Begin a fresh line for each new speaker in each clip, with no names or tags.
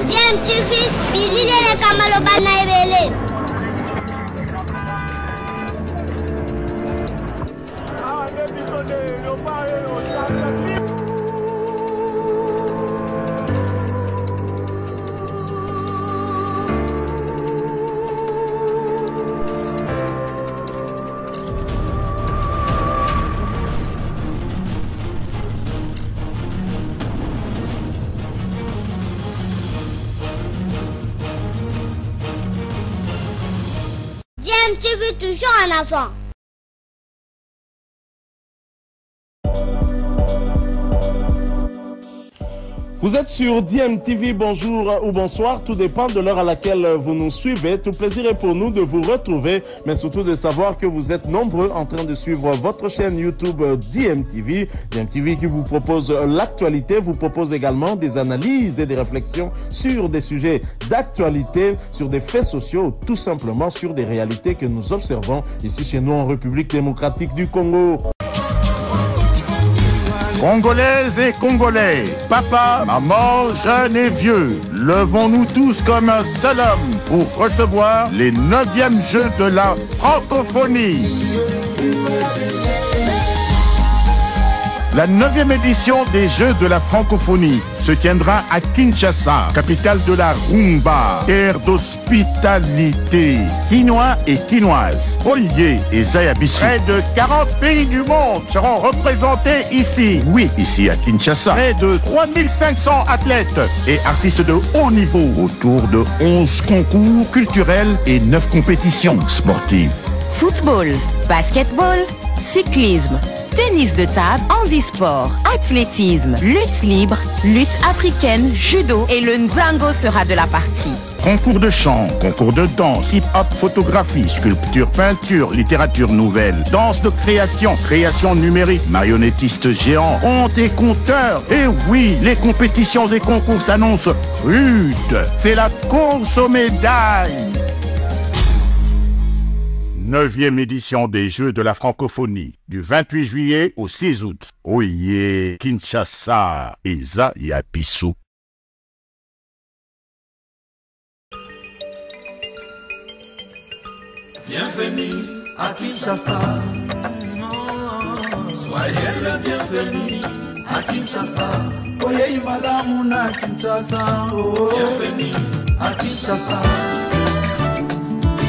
DMTV, bilile kamalo bana ebele. DMTV toujours en avant.
Vous êtes sur DMTV, bonjour ou bonsoir, tout dépend de l'heure à laquelle vous nous suivez. Tout plaisir est pour nous de vous retrouver, mais surtout de savoir que vous êtes nombreux en train de suivre votre chaîne YouTube DMTV. DMTV qui vous propose l'actualité, vous propose également des analyses et des réflexions sur des sujets d'actualité, sur des faits sociaux, tout simplement sur des réalités que nous observons ici chez nous en République démocratique du Congo.
Congolaises et Congolais, papa, maman, jeunes et vieux, levons-nous tous comme un seul homme pour recevoir les 9e Jeux de la francophonie. La 9e édition des Jeux de la francophonie se tiendra à Kinshasa, capitale de la rumba, terre d'hospitalité. Quinois et Quinoises, Olivier et Zayabissou. Près de 40 pays du monde seront représentés ici. Oui, ici à Kinshasa. Près de 3500 athlètes et artistes de haut niveau autour de 11 concours culturels et 9 compétitions sportives.
Football, basketball, cyclisme, tennis de table, handisport, athlétisme, lutte libre, lutte africaine, judo et le Nzango sera de la partie.
Concours de chant, concours de danse, hip-hop, photographie, sculpture, peinture, littérature nouvelle, danse de création, création numérique, marionnettistes géants, contes et conteurs. Et oui, les compétitions et concours s'annoncent rudes. C'est la course aux médailles. 9e édition des Jeux de la francophonie, du 28 juillet au 6 août. Oye, Kinshasa et Zayabissou.
Bienvenue à Kinshasa. Soyez le bienvenu à Kinshasa. Oye, madame, à Kinshasa. Bienvenue à Kinshasa.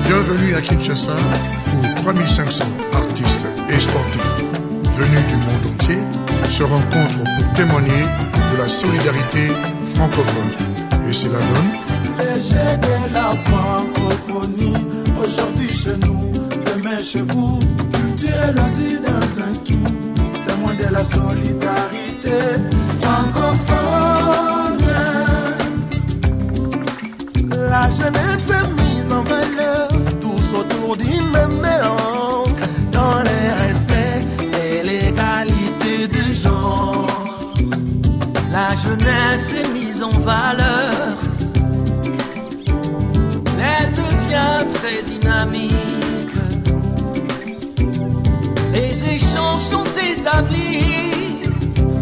Bienvenue à Kinshasa où 3500 artistes et sportifs venus du monde entier se rencontrent pour témoigner de la solidarité francophone. Et c'est la donne.
Les Jeux de la francophonie, aujourd'hui chez nous, demain chez vous. Culturel aussi dans un tout, témoin de la solidarité francophone. La jeunesse est mise en valeur, tous autour d'une même mélange, dans les respects et l'égalité de genre. La jeunesse est mise en valeur, elle devient très dynamique. Les échanges sont établis,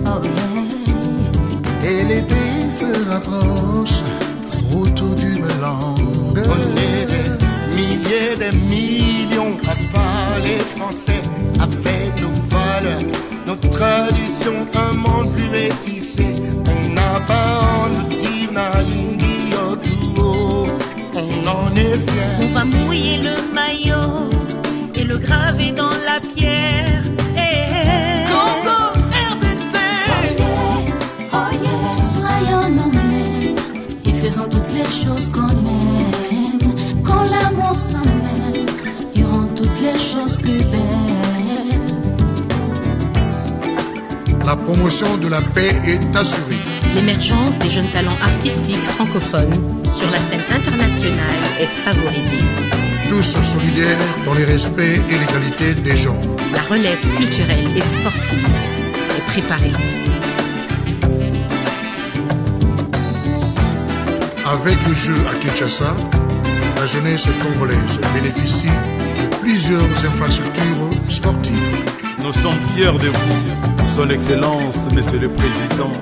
oh yeah. Et les pays se rapprochent autour d'une langue. On est des milliers, des millions à parler français, avec nos valeurs, nos traditions, un monde plus métissé. On abandonne l'Inalingi Oduo, on en est fiers.
On va mouiller le maillot et le graver dans la pierre.
Congo, RDC.
Oh yeah, soyons nommés et faisons toutes les choses qu'on aime. Quand l'amour s'emmène, il rend toutes les choses plus belles.
La promotion de la paix est assurée.
L'émergence des jeunes talents artistiques francophones sur la scène internationale est favorisée.
Tous solidaires dans le respect et l'égalité des gens.
La relève culturelle et sportive est préparée.
Avec le jeu à Kinshasa, la jeunesse congolaise bénéficie de plusieurs infrastructures sportives.
Nous sommes fiers de vous, Son Excellence, Monsieur le Président.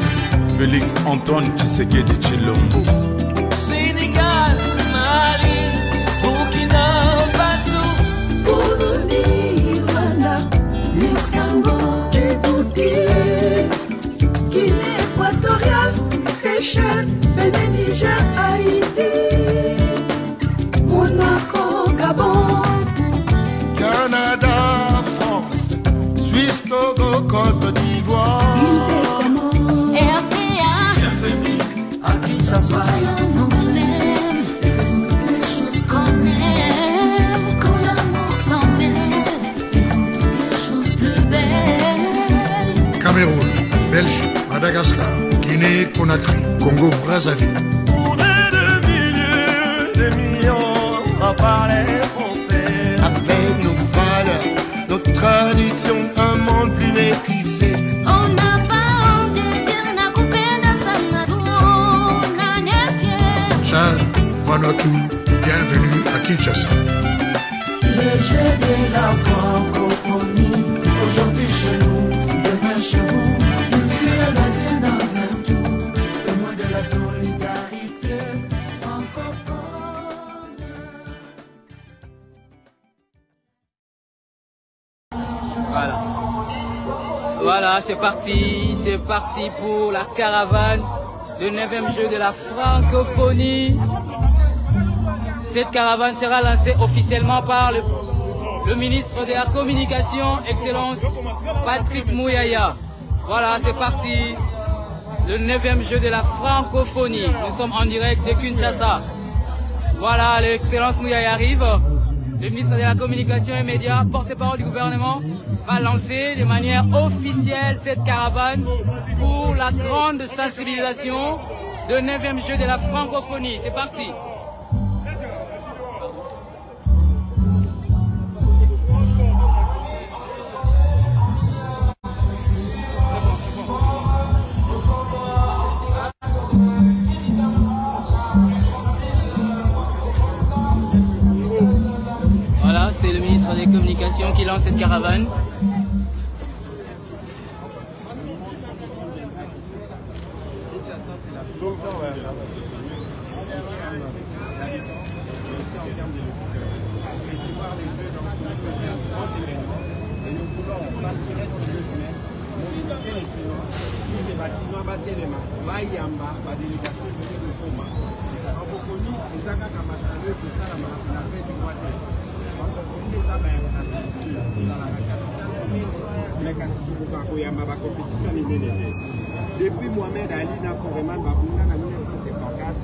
Félix Antoine Tshisekedi Tshilombo.
Sénégal, Mali, Burkina Faso, Burundi, Rwanda, Luxembourg, Djibouti, Guinée équatoriale, Seychelles, Bénin, Niger, Haïti, Monaco, Gabon,
Canada, France, Suisse, Togo, Côte d'Ivoire.
Bienvenue à Kinshasa.
Soyons nous-mêmes, faisons toutes les choses qu'on aime. Quand l'amour s'en mêle, ils font toutes les choses plus belles.
Cameroun, Belgique, Madagascar, Guinée, Conakry, Congo, Brazzaville.
Pour des milliers, des millions à parler français.
Avec nos valeurs, nos traditions, un monde plus maîtrisé.
On n'a pas honte de dire n'a coupé dans sa maison, n'a n'est fier.
Tchad, Vanuatu, bienvenue à Kinshasa.
Les jeux de la francophonie, aujourd'hui chez nous, demain chez vous. Culture basée dans un tout, le mois de la solidarité francophone.
Voilà, c'est parti pour la caravane, le 9e jeu de la francophonie. Cette caravane sera lancée officiellement par le ministre de la Communication, Excellence Patrick Mouyaya. Voilà, c'est parti, le 9e jeu de la francophonie. Nous sommes en direct de Kinshasa. Voilà, l'Excellence Mouyaya arrive. Le ministre de la Communication et Médias, porte-parole du gouvernement, va lancer de manière officielle cette caravane pour la grande sensibilisation de 9e jeu de la francophonie. C'est parti. Voilà, c'est le ministre des Communications qui lance cette caravane.
Depuis Mohamed Ali na Foreman Babunga en 1974,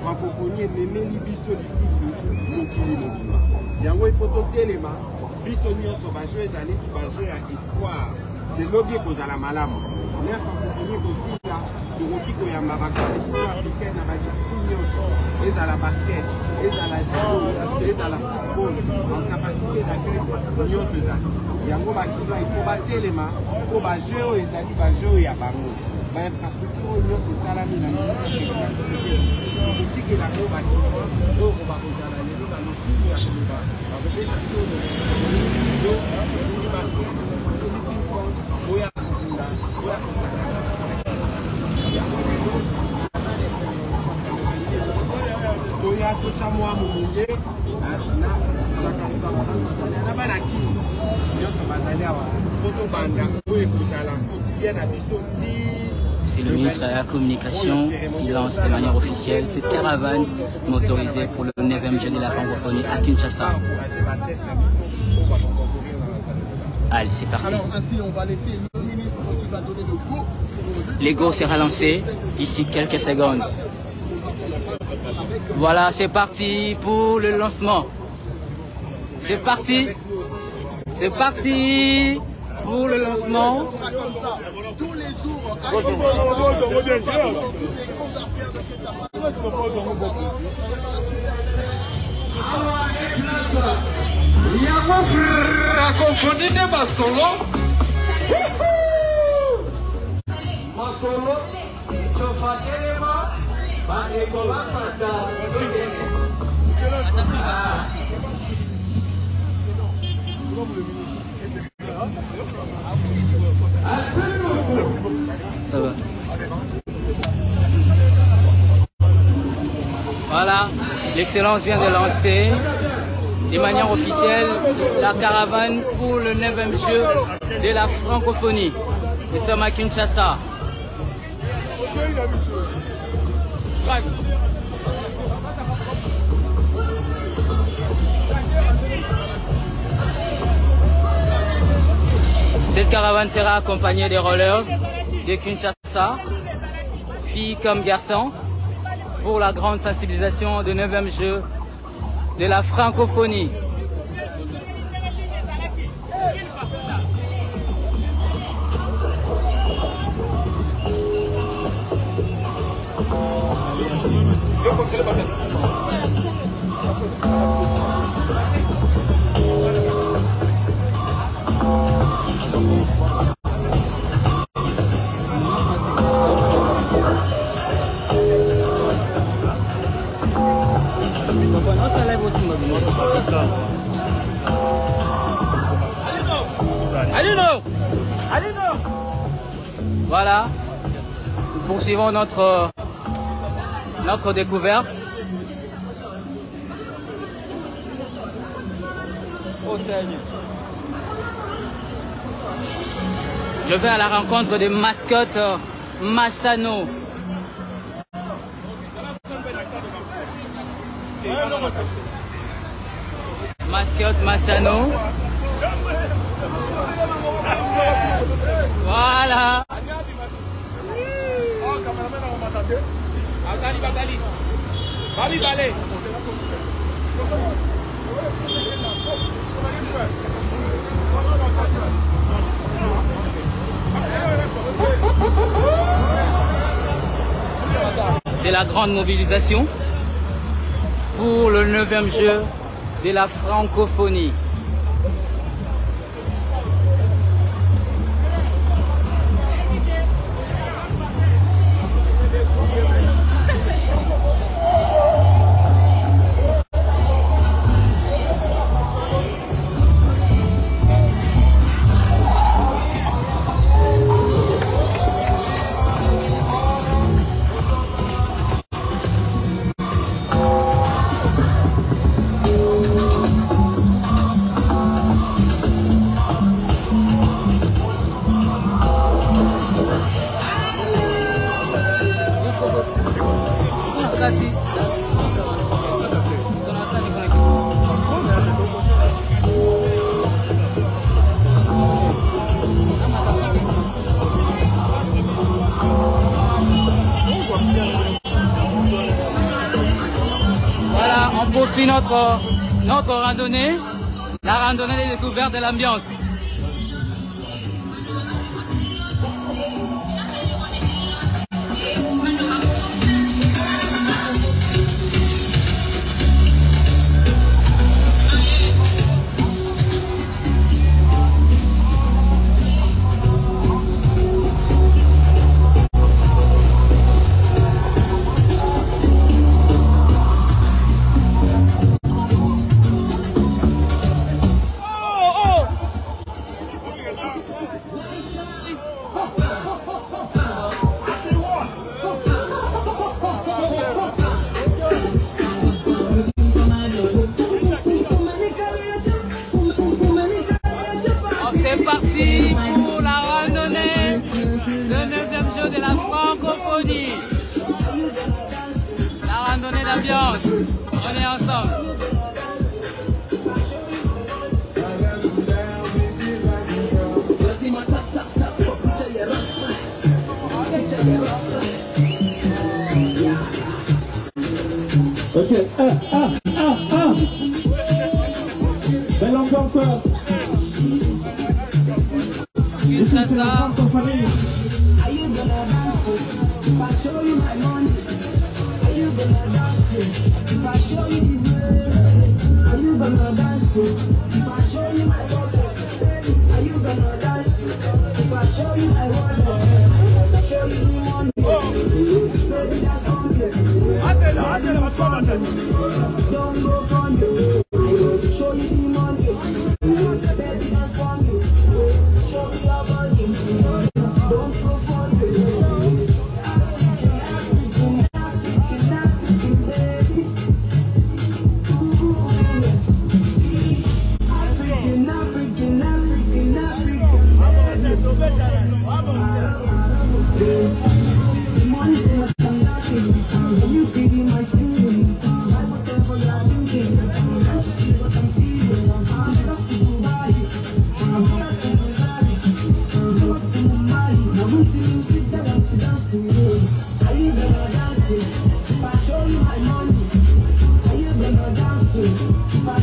francophonie est même libiso d'ici, mokili mobima. Yango ipoto telema, biso nyonso bajo ezali ti bajo ya espoir, de lobi kozala malamu. Mais francophonie kosila, tokoki koyamba ba compétition africaine na ba discipline nyonso, ezala basket, ezala judo, ezala football, en capacité d'accueil nyonso ezali. Yango bakilo il faut telema, ko bajo ezali bajo ya bango. Ba infrastructure nyonso salami na ministre président Tshisekedi. Politique la ko bakilo, o ko ba kozala lelo na lokumu ya koloba. Ba beta tolo, judo, ni basket, ni ping-pong, oya kunda, oya kosaka. Yango lelo toya tochamwa mulunge na zakariba Tanzania na banaki nyonso bazali awa poto banda oyo ekozala quotidien na biso ti.
C'est le ministre de la Communication qui lance de manière officielle cette caravane motorisée pour le 9e jeu de la francophonie à Kinshasa. Allez, c'est parti.
Alors ainsi, on va laisser le ministre qui va donner le go.
L'ego sera lancé d'ici quelques secondes. Voilà, c'est parti pour le lancement. C'est parti. C'est parti pour le lancement.
Tous les jours,
Ça va. Voilà, l'excellence vient de lancer de manière officielle la caravane pour le 9e jeu de la francophonie. Nous sommes à Kinshasa. Cette caravane sera accompagnée des rollers de Kinshasa, filles comme garçons, pour la grande sensibilisation du 9e jeu de la francophonie. Voilà, nous poursuivons notre découverte. Je vais à la rencontre des mascottes Massano. Mascotte Massano. Voilà. C'est la grande mobilisation pour le 9e jeu de la francophonie. Voilà, on poursuit notre randonnée, la randonnée des découvertes de l'ambiance. C'est parti pour la randonnée, le 9e jeu de la francophonie. La randonnée d'ambiance, on est ensemble.
Ok, belle ambiance. Ici c'est la francophonie.
Are you gonna dance if I show you my money? Are you gonna dance if I show you the way? Are you gonna dance if I show you my pockets? Are you gonna dance if I show you my wallet? Show you the money. Baby, that's on you. Don't go from you. Show you the money. Baby, that's on you. Show me your body.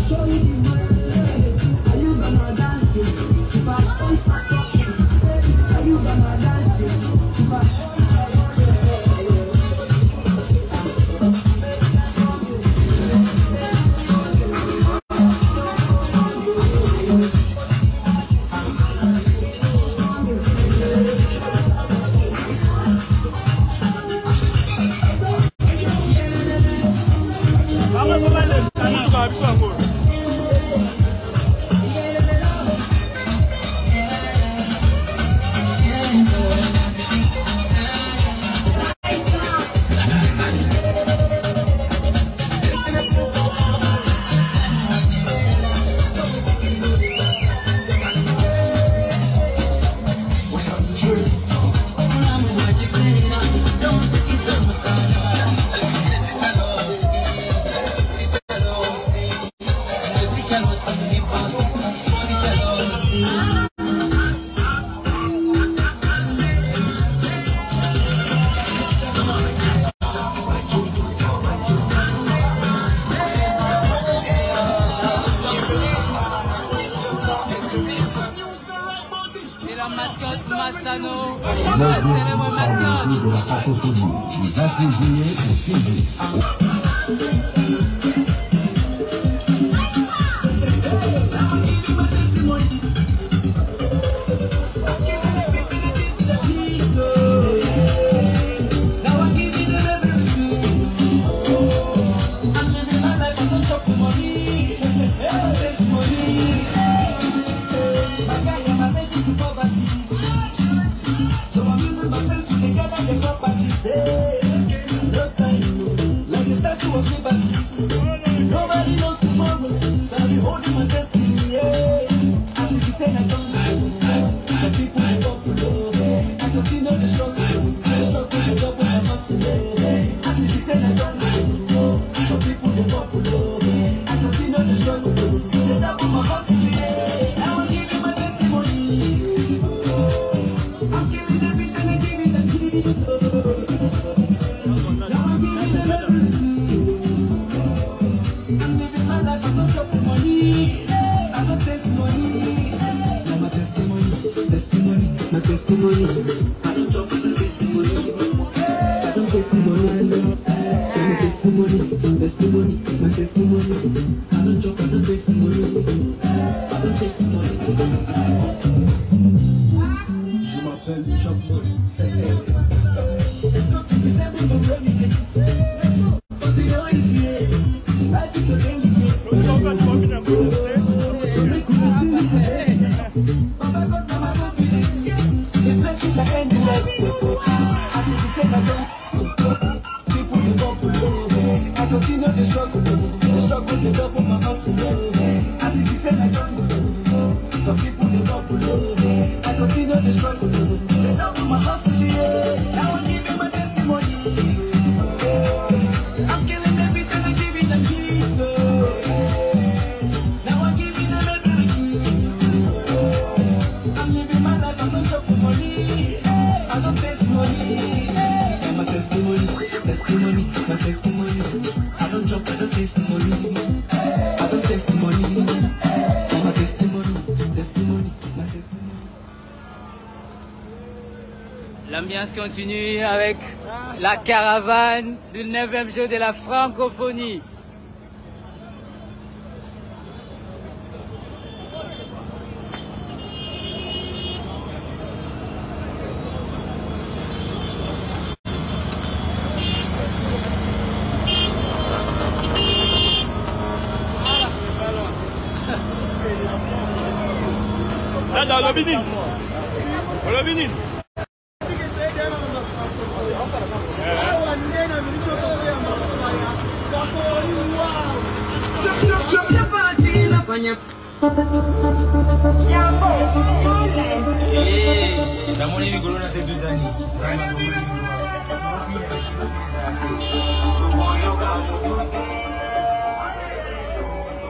show you the way, are you gonna dance to? If I show you my pocket, are you gonna dance to? If I show you my
L'ambiance continue avec la caravane du 9e jeu de la francophonie.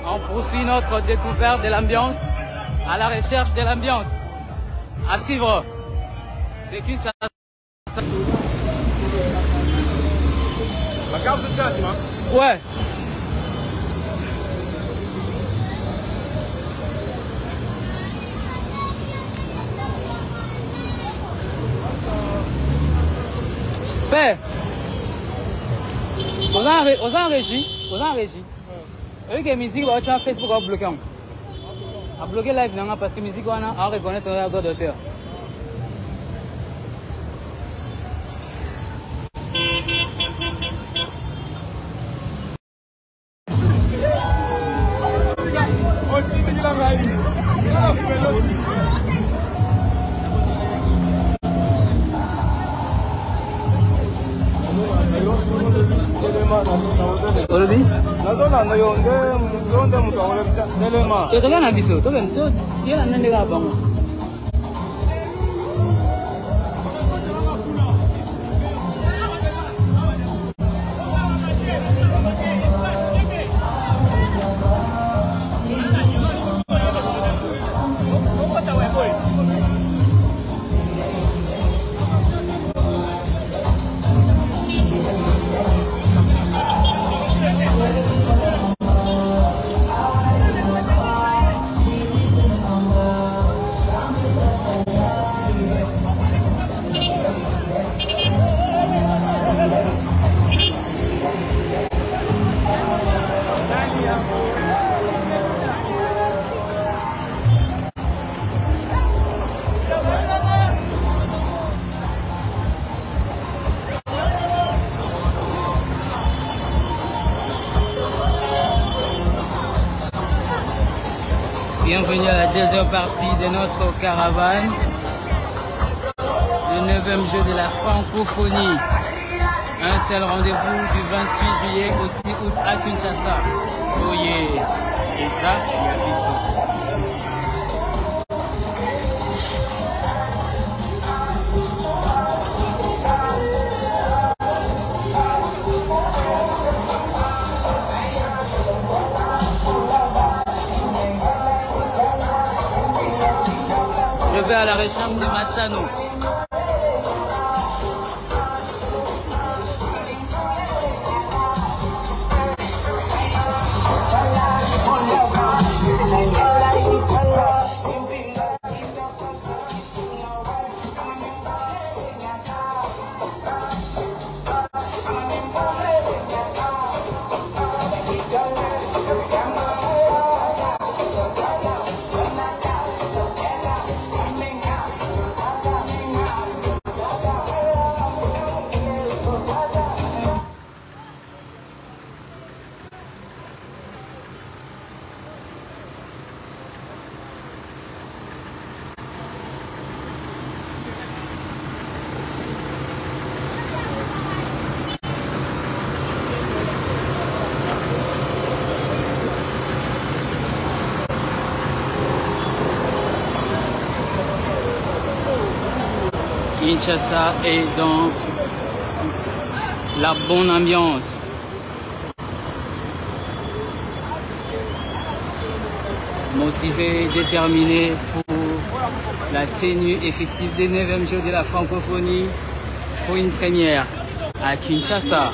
On poursuit notre découverte de l'ambiance, à la recherche de l'ambiance. À suivre. C'est qu'une chanson. Ouais. Robert, aux en régie. Et que la musique va faire Facebook à bloquer. À bloquer live parce que la musique va reconnaître un droit d'auteur. Bienvenue à la deuxième partie de notre caravane, le 9e jeu de la francophonie. Un seul rendez-vous du 28 juillet au 6 août à Kinshasa. Oh yeah! Et ça, il y a Bissau. Je vais à la recherche de Massano. Kinshasa est dans la bonne ambiance. Motivé, déterminé pour la tenue effective des 9e Jeux de la francophonie pour une première à Kinshasa.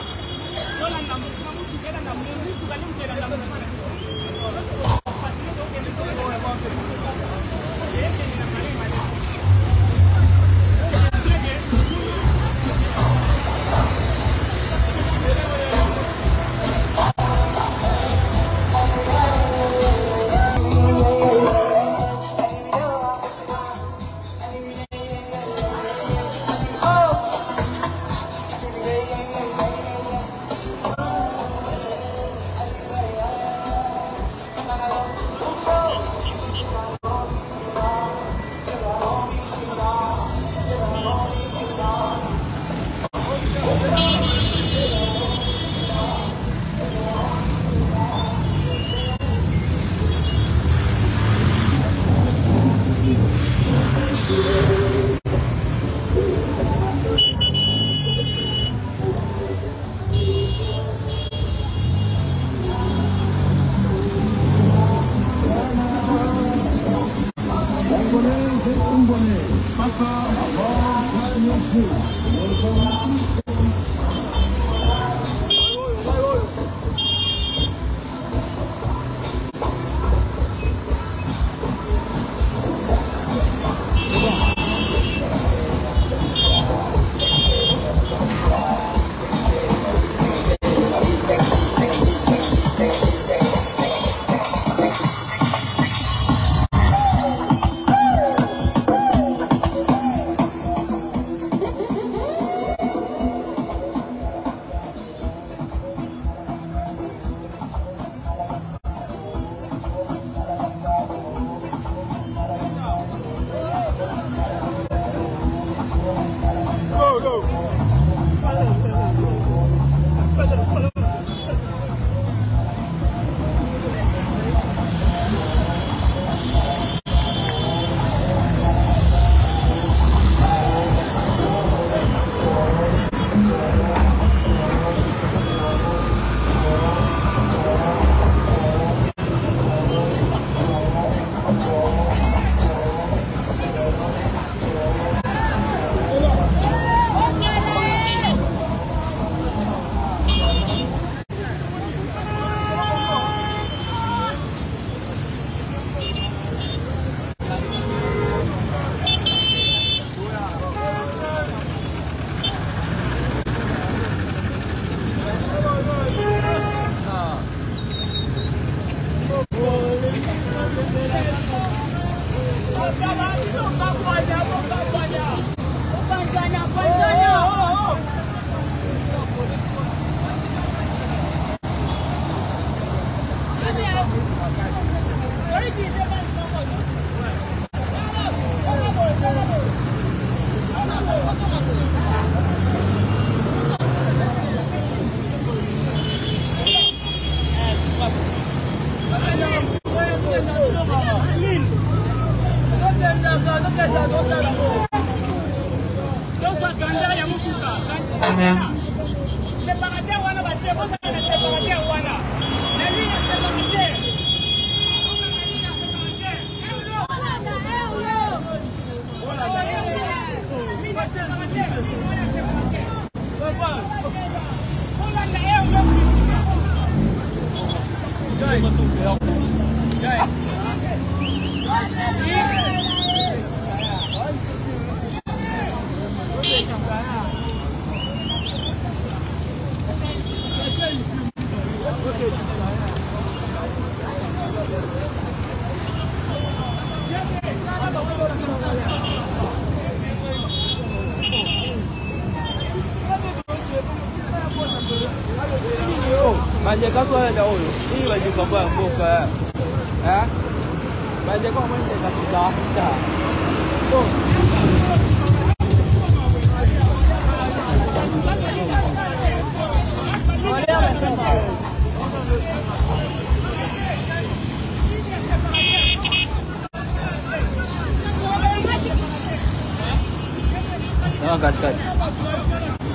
Non, gas.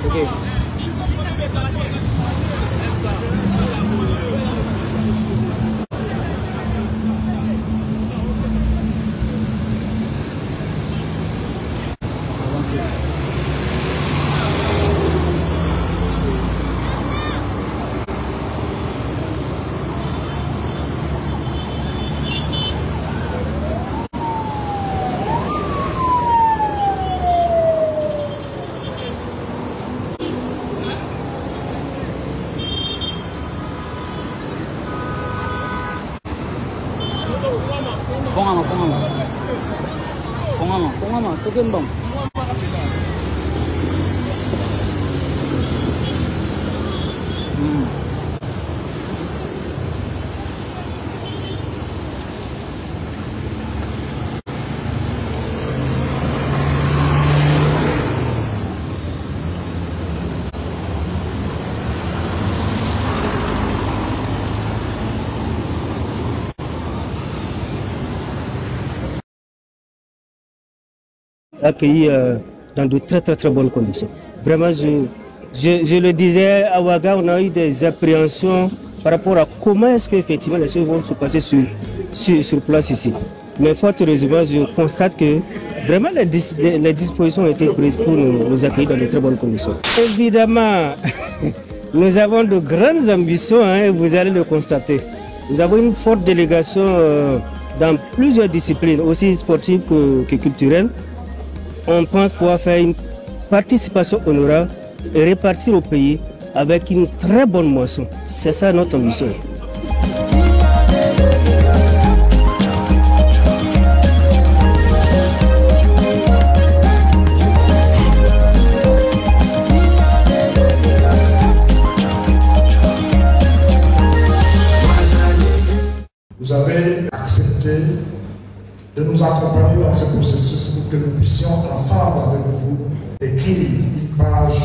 Ok. Fongama, Sokembang.
Accueillis dans de très bonnes conditions. Vraiment, je le disais, à Ouaga, on a eu des appréhensions par rapport à comment est-ce qu'effectivement les choses vont se passer sur place ici. Mais fort heureusement, je constate que vraiment les dispositions ont été prises pour nous accueillir dans de très bonnes conditions. Évidemment, nous avons de grandes ambitions, hein, vous allez le constater. Nous avons une forte délégation dans plusieurs disciplines, aussi sportives que culturelles. On pense pouvoir faire une participation honorable et répartir au pays avec une très bonne moisson. C'est ça notre ambition.
Vous avez accepté de nous accompagner dans ce processus pour que nous puissions ensemble avec vous écrire une page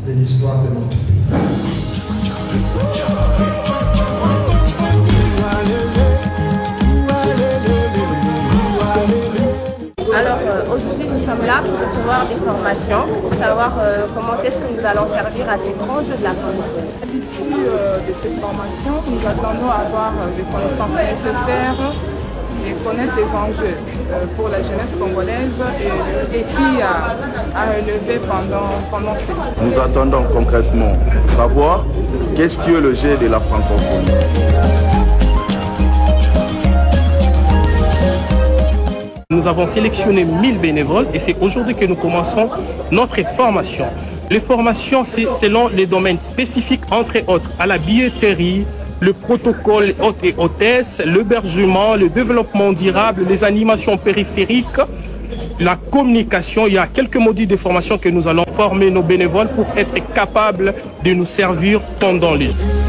de l'histoire de notre pays.
Alors aujourd'hui nous sommes là pour recevoir des formations, pour savoir comment est-ce que nous allons servir à ces grands jeux de la francophonie.
À l'issue de cette formation, nous attendons à avoir les connaissances nécessaires et connaître les enjeux pour la jeunesse congolaise et le défi à relever pendant ces mois.
Nous attendons concrètement savoir qu'est-ce que le jet de la francophonie.
Nous avons sélectionné 1000 bénévoles et c'est aujourd'hui que nous commençons notre formation. Les formations, c'est selon les domaines spécifiques, entre autres, à la billetterie, le protocole hôte et hôtesse, l'hébergement, le développement durable, les animations périphériques, la communication. Il y a quelques modules de formation que nous allons former nos bénévoles pour être capables de nous servir pendant les jours.